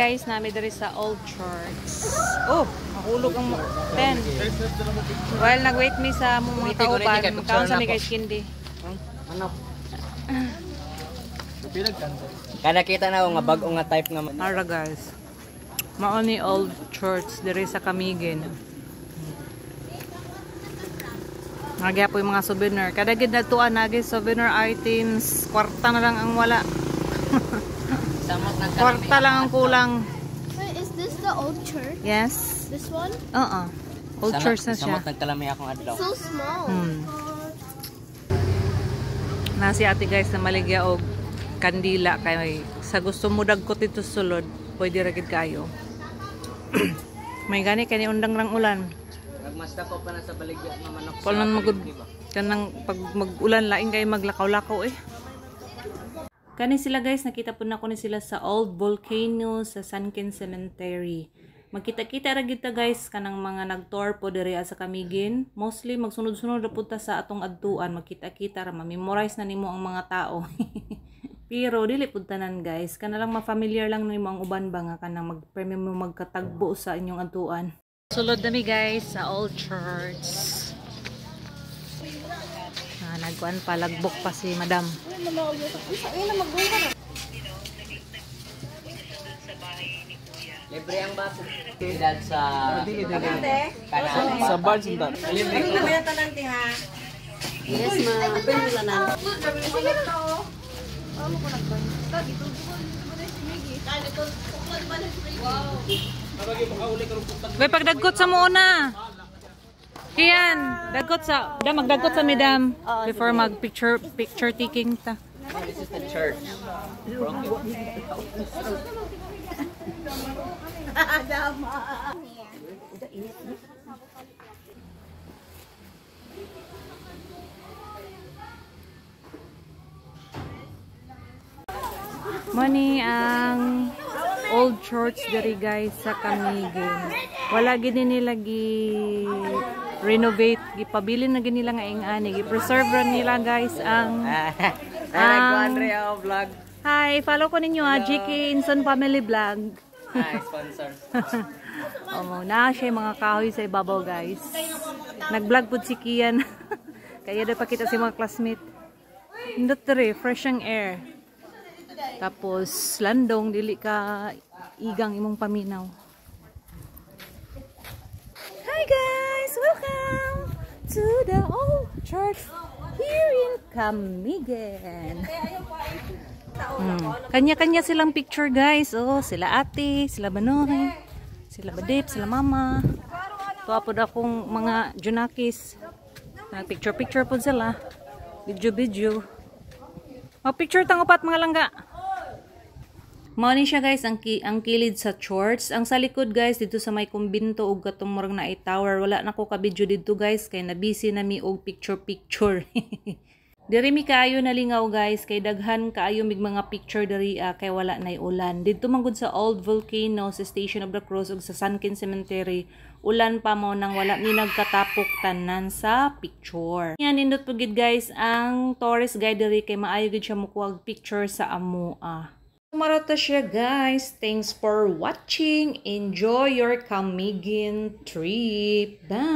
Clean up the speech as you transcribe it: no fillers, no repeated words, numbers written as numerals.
Guys, nami diri sa Old Church. Oh, mahulog ang 10. While nag-wait mi sa mga kauban, kaon sa mi guys kindi. Ano? Kada kita na nga bag-o nga type nga. Ara guys. Mao ni Old Church diri sa Camiguin. Nagyapo yung mga souvenir. Kada gid natuan nagi souvenir items, kwarta na lang ang wala. Kwarta lang ang kulang. Wait, is this the old church? Yes. This one? Old church na siya. Samot nagkalami akong adlaw. So small. Na si ate guys na maligya og kandila kay sa gusto mo dagkot dito sulod, pwede ra gid kayo. May gani kani undang rang ulan. Nagmasta ko pa na sa baligya nga manok. Palan magud kanang pag mag-ulan lain kay maglakaw-lakaw eh. Kani sila guys, nakita po na ko ni sila sa Old Volcano sa Sunken Cemetery. Magkita-kita ra kita guys kanang mga nag-tour po diri sa Camiguin. Mostly magsunod-sunod ra punta sa atong adtuan, magkita-kita ra ma-memorize na nimo ang mga tao. Pero dili pud tanan guys, kana lang ma-familiar lang nimo ang uban ba nga kanang mag-premium mo magkatagbo sa inyong adtuan. Sulod nami guys sa Old Church. Nagkuan pa, lagbok pa si madam. Libre ang baso. Dad sa sa bar sinta. libre ko. Yes, ma. Pwede na. Way pagdagkot sa muna. Kiyan, dagkot sa, magdagkot sa midam before mag picture taking ta. This is the church. Mani ang Old Church diri guys sa Camiguin. Wala gid nila gi renovate, gipabilin na gid nila nga ingani, gi-preserve nila guys ang vlog. Hi, follow ko ninyo GK Inson Family Vlog. Hi, sponsor. Na siya mga kahoy sa ibabaw guys. Nag-vlog pud si Kian. Kaya daw pakita si mga classmate. Indot diri, fresh ang air. Tapos landong dili ka igang imong paminaw. Hi guys, welcome to the Old Church here in Camiguin. Kanya-kanya silang picture guys. Oh, sila ate, sila Banoy, sila Badip, sila mama. Tuwa po akong mga junakis. Picture-picture po sila. Video-video. Picture tang upat mga langga. Mao ni siya guys ang kilid sa church. Ang sa likod guys dito sa may kumbinto ug katong murag na tower. Wala na ko ka video dito guys kay na busy na mi og picture. Diri mi kaayo nalingaw guys kay daghan kaayo mig mga picture diri kay wala nay ulan. Didto man gud sa Old Volcano sa Station of the Cross ug sa Sunken Cemetery. Ulan pa mo nang wala mi nagkatapok tanan sa picture. Yan nindot po gid guys ang tourist guide diri kay maayo gid siya mukuha picture sa amoa. Marata siya guys. Thanks for watching. Enjoy your Camiguin trip. Bye!